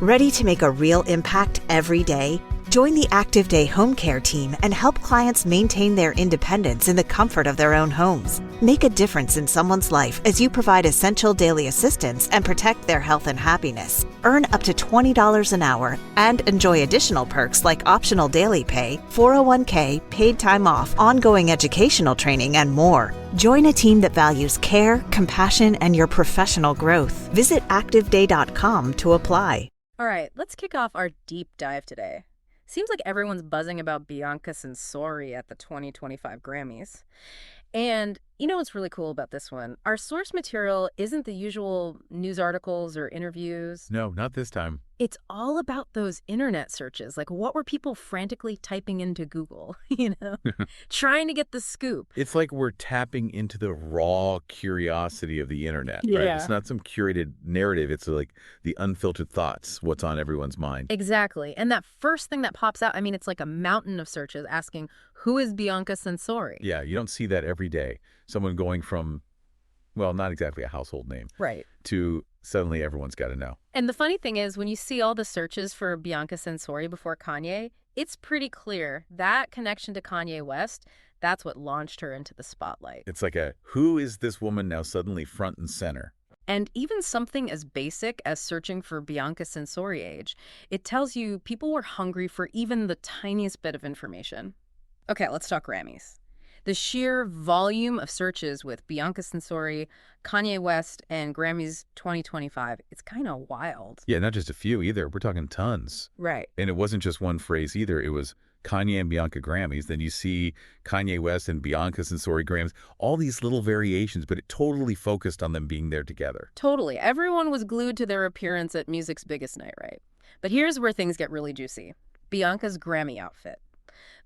Ready to make a real impact every day? Join the Active Day Home Care team and help clients maintain their independence in the comfort of their own homes. Make a difference in someone's life as you provide essential daily assistance and protect their health and happiness. Earn up to $20 an hour and enjoy additional perks like optional daily pay, 401k, paid time off, ongoing educational training, and more. Join a team that values care, compassion, and your professional growth. Visit activeday.com to apply. All right, let's kick off our deep dive today. Seems like everyone's buzzing about Bianca Censori at the 2025 Grammys. And you know what's really cool about this one? Our source material isn't the usual news articles or interviews. No, not this time. It's all about those internet searches. Like, what were people frantically typing into Google, trying to get the scoop? It's like we're tapping into the raw curiosity of the internet, right? Yeah. It's not some curated narrative. It's like the unfiltered thoughts, what's on everyone's mind. Exactly. And that first thing that pops out, I mean, it's like a mountain of searches asking, who is Bianca Censori? Yeah, you don't see that every day. Someone going from, well, not exactly a household name. Right. To suddenly everyone's got to know. And the funny thing is, when you see all the searches for Bianca Censori before Kanye, it's pretty clear that connection to Kanye West, that's what launched her into the spotlight. It's like who is this woman now suddenly front and center? And even something as basic as searching for Bianca Censori age, it tells you people were hungry for even the tiniest bit of information. Okay, let's talk Grammys. The sheer volume of searches with Bianca Censori, Kanye West, and Grammys 2025, it's kind of wild. Yeah, not just a few either. We're talking tons. Right. And it wasn't just one phrase either. It was Kanye and Bianca Grammys. Then you see Kanye West and Bianca Censori Grammys. All these little variations, but it totally focused on them being there together. Totally. Everyone was glued to their appearance at music's biggest night, right? But here's where things get really juicy. Bianca's Grammy outfit.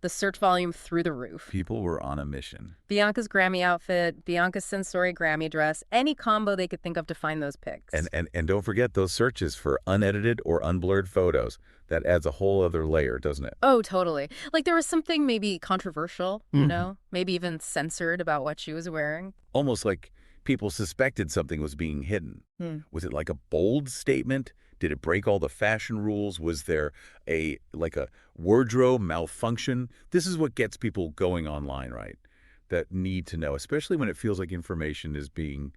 The search volume through the roof. People were on a mission. Bianca's Grammy outfit, Bianca's Censori Grammy dress, any combo they could think of to find those pics. And don't forget those searches for unedited or unblurred photos. That adds a whole other layer, doesn't it? Oh, totally. Like there was something maybe controversial, maybe even censored about what she was wearing. Almost like people suspected something was being hidden. Was it like a bold statement? Did it break all the fashion rules? Was there a wardrobe malfunction? This is what gets people going online, right? That need to know, especially when it feels like information is being,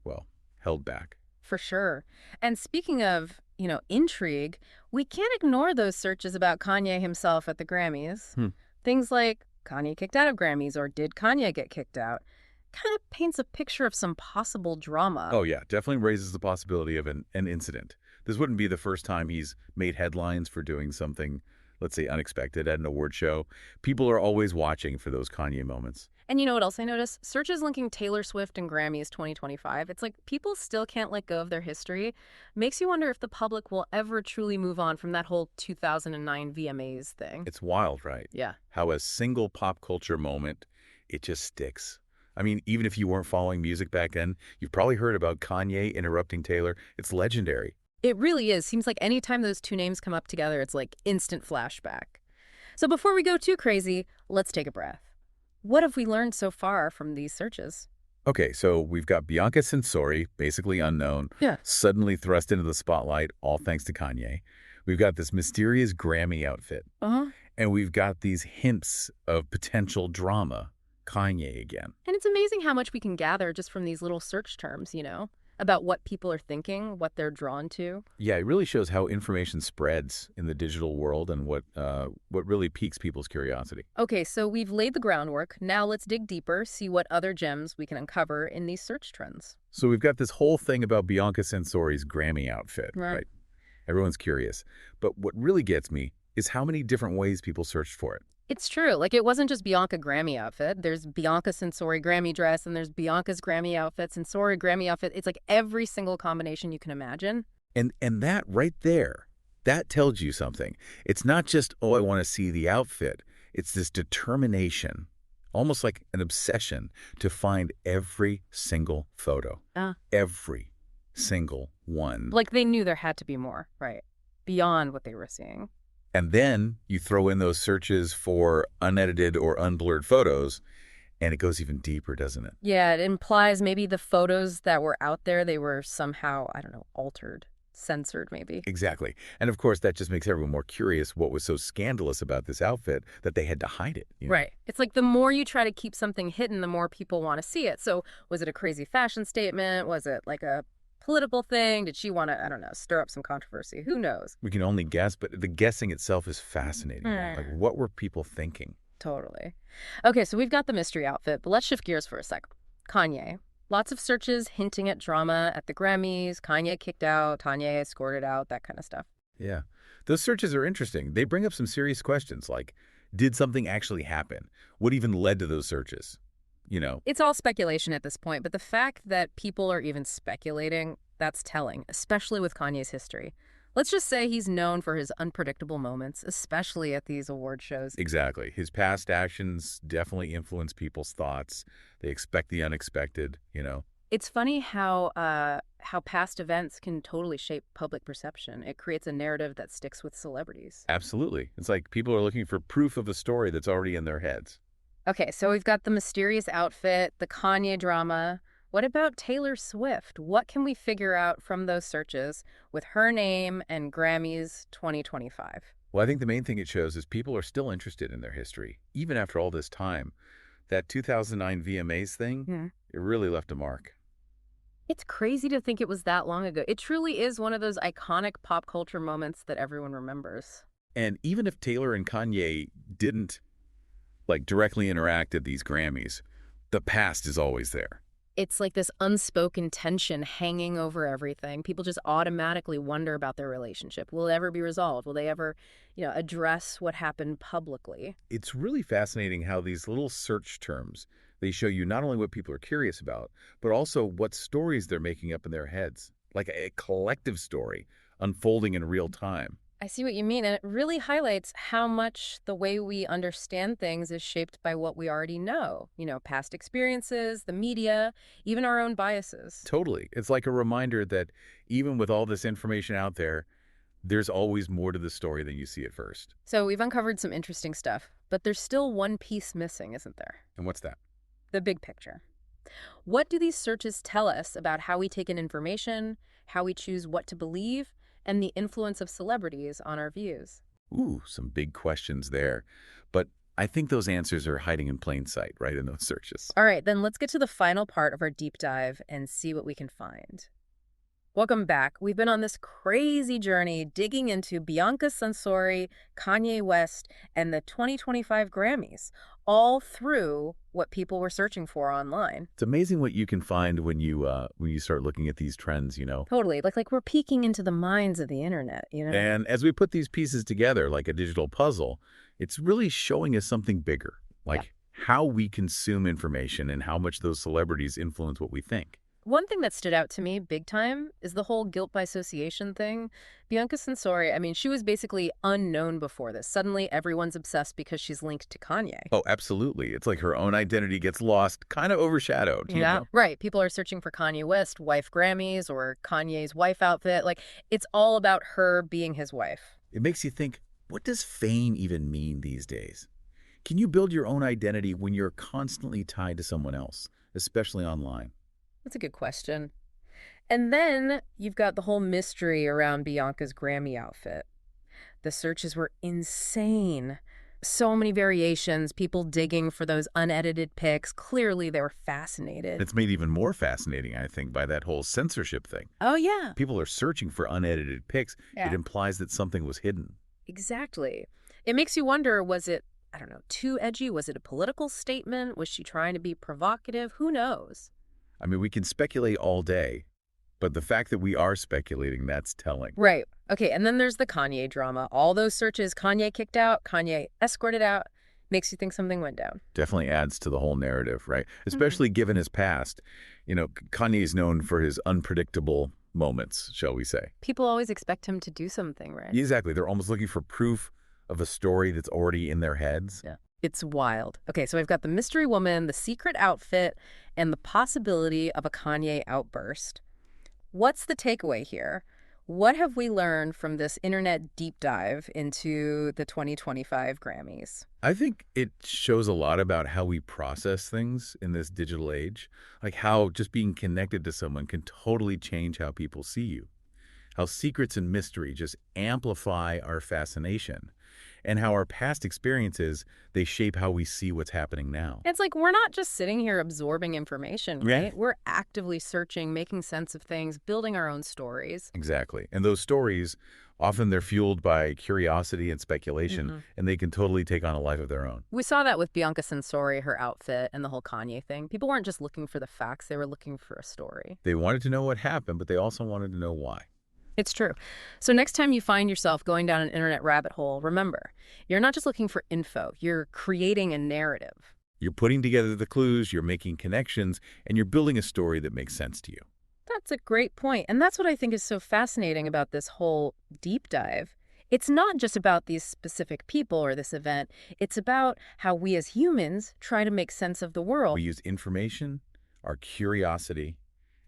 well, held back. For sure. And speaking of, intrigue, we can't ignore those searches about Kanye himself at the Grammys. Things like Kanye kicked out of Grammys or did Kanye get kicked out? Kind of paints a picture of some possible drama. Oh, yeah. Definitely raises the possibility of an incident. This wouldn't be the first time he's made headlines for doing something, let's say, unexpected at an award show. People are always watching for those Kanye moments. And you know what else I noticed? Searches linking Taylor Swift and Grammys 2025. It's like people still can't let go of their history. Makes you wonder if the public will ever truly move on from that whole 2009 VMAs thing. It's wild, right? Yeah. How a single pop culture moment, it just sticks. I mean, even if you weren't following music back then, you've probably heard about Kanye interrupting Taylor. It's legendary. It really is. Seems like anytime those two names come up together, it's like instant flashback. So before we go too crazy, let's take a breath. What have we learned so far from these searches? Okay, so we've got Bianca Censori, basically unknown, suddenly thrust into the spotlight, all thanks to Kanye. We've got this mysterious Grammy outfit. And we've got these hints of potential drama. Kanye again. And it's amazing how much we can gather just from these little search terms, about what people are thinking, what they're drawn to. Yeah, it really shows how information spreads in the digital world and what really piques people's curiosity. Okay, so we've laid the groundwork. Now let's dig deeper, see what other gems we can uncover in these search trends. So we've got this whole thing about Bianca Censori's Grammy outfit, right? Everyone's curious. But what really gets me is how many different ways people searched for it. It's true. Like, it wasn't just Bianca Grammy outfit. There's Bianca Censori Grammy dress, and there's Bianca's Grammy outfit, Censori Grammy outfit. It's like every single combination you can imagine. And that right there, that tells you something. It's not just, oh, I want to see the outfit. It's this determination, almost like an obsession, to find every single photo. Every single one. Like they knew there had to be more, right? Beyond what they were seeing. And then you throw in those searches for unedited or unblurred photos, and it goes even deeper, doesn't it? Yeah, it implies maybe the photos that were out there, they were somehow, I don't know, altered. censored, maybe. Exactly. And of course, that just makes everyone more curious what was so scandalous about this outfit that they had to hide it. Right. It's like the more you try to keep something hidden, the more people want to see it. So was it a crazy fashion statement? Was it like a political thing? Did she want to, I don't know, stir up some controversy? Who knows? We can only guess, but the guessing itself is fascinating. Mm. Like, what were people thinking? Totally. Okay, so we've got the mystery outfit, but let's shift gears for a sec. Kanye. Lots of searches hinting at drama at the Grammys, Kanye kicked out, Kanye escorted out, that kind of stuff. Yeah. Those searches are interesting. They bring up some serious questions like, did something actually happen? What even led to those searches? It's all speculation at this point, but the fact that people are even speculating, that's telling, especially with Kanye's history. Let's just say he's known for his unpredictable moments, especially at these award shows. Exactly. His past actions definitely influence people's thoughts. They expect the unexpected. It's funny how past events can totally shape public perception. It creates a narrative that sticks with celebrities. Absolutely. It's like people are looking for proof of a story that's already in their heads. Okay, so we've got the mysterious outfit, the Kanye drama. What about Taylor Swift? What can we figure out from those searches with her name and Grammys 2025? Well, I think the main thing it shows is people are still interested in their history, even after all this time. That 2009 VMAs thing, It really left a mark. It's crazy to think it was that long ago. It truly is one of those iconic pop culture moments that everyone remembers. And even if Taylor and Kanye didn't, directly interact at these Grammys, the past is always there. It's like this unspoken tension hanging over everything. People just automatically wonder about their relationship. Will it ever be resolved? Will they ever, address what happened publicly? It's really fascinating how these little search terms, they show you not only what people are curious about, but also what stories they're making up in their heads, like a collective story unfolding in real time. I see what you mean, and it really highlights how much the way we understand things is shaped by what we already know. Past experiences, the media, even our own biases. Totally. It's like a reminder that even with all this information out there, there's always more to the story than you see at first. So we've uncovered some interesting stuff, but there's still one piece missing, isn't there? And what's that? The big picture. What do these searches tell us about how we take in information, how we choose what to believe, and the influence of celebrities on our views? Ooh, some big questions there. But I think those answers are hiding in plain sight, right, in those searches. All right, then let's get to the final part of our deep dive and see what we can find. Welcome back. We've been on this crazy journey digging into Bianca Censori, Kanye West, and the 2025 Grammys, all through what people were searching for online. It's amazing what you can find when you start looking at these trends. Totally. Like we're peeking into the minds of the internet. And as we put these pieces together like a digital puzzle, it's really showing us something bigger, like how we consume information and how much those celebrities influence what we think. One thing that stood out to me big time is the whole guilt by association thing. Bianca Censori, she was basically unknown before this. Suddenly, everyone's obsessed because she's linked to Kanye. Oh, absolutely. It's like her own identity gets lost, kind of overshadowed. Yeah, right. People are searching for Kanye West, wife Grammys, or Kanye's wife outfit. It's all about her being his wife. It makes you think, what does fame even mean these days? Can you build your own identity when you're constantly tied to someone else, especially online? That's a good question. And then you've got the whole mystery around Bianca's Grammy outfit. The searches were insane. So many variations, people digging for those unedited pics. Clearly, they were fascinated. It's made even more fascinating, I think, by that whole censorship thing. Oh, yeah. People are searching for unedited pics. Yeah. It implies that something was hidden. Exactly. It makes you wonder, was it, too edgy? Was it a political statement? Was she trying to be provocative? Who knows? We can speculate all day, but the fact that we are speculating, that's telling. Right. Okay, and then there's the Kanye drama. All those searches, Kanye kicked out, Kanye escorted out, makes you think something went down. Definitely adds to the whole narrative, right? Especially given his past. Kanye is known for his unpredictable moments, shall we say. People always expect him to do something, right? Exactly. They're almost looking for proof of a story that's already in their heads. Yeah. It's wild. Okay, so I've got the mystery woman, the secret outfit, and the possibility of a Kanye outburst. What's the takeaway here? What have we learned from this internet deep dive into the 2025 Grammys? I think it shows a lot about how we process things in this digital age, like how just being connected to someone can totally change how people see you. how secrets and mystery just amplify our fascination, and how our past experiences, they shape how we see what's happening now. It's like we're not just sitting here absorbing information, Yeah. right? We're actively searching, making sense of things, building our own stories. Exactly. And those stories, often they're fueled by curiosity and speculation, and they can totally take on a life of their own. We saw that with Bianca Censori, her outfit, and the whole Kanye thing. People weren't just looking for the facts, they were looking for a story. They wanted to know what happened, but they also wanted to know why. It's true. So next time you find yourself going down an internet rabbit hole, remember, you're not just looking for info, you're creating a narrative. You're putting together the clues, you're making connections, and you're building a story that makes sense to you. That's a great point. And that's what I think is so fascinating about this whole deep dive. It's not just about these specific people or this event. It's about how we as humans try to make sense of the world. We use information, our curiosity,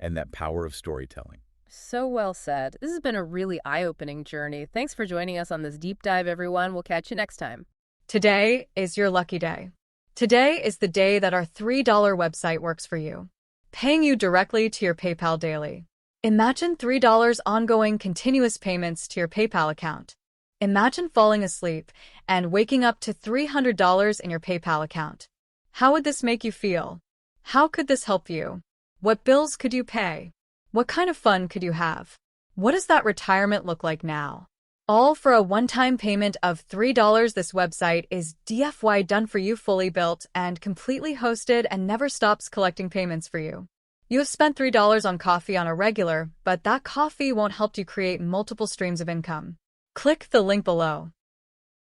and that power of storytelling. So well said. This has been a really eye-opening journey. Thanks for joining us on this deep dive, everyone. We'll catch you next time. Today is your lucky day. Today is the day that our $3 website works for you, paying you directly to your PayPal daily. Imagine $3 ongoing continuous payments to your PayPal account. Imagine falling asleep and waking up to $300 in your PayPal account. How would this make you feel? How could this help you? What bills could you pay? What kind of fun could you have? What does that retirement look like now? All for a one-time payment of $3. This website is DFY done for you, fully built and completely hosted, and never stops collecting payments for you. You have spent $3 on coffee on a regular, but that coffee won't help you create multiple streams of income. Click the link below.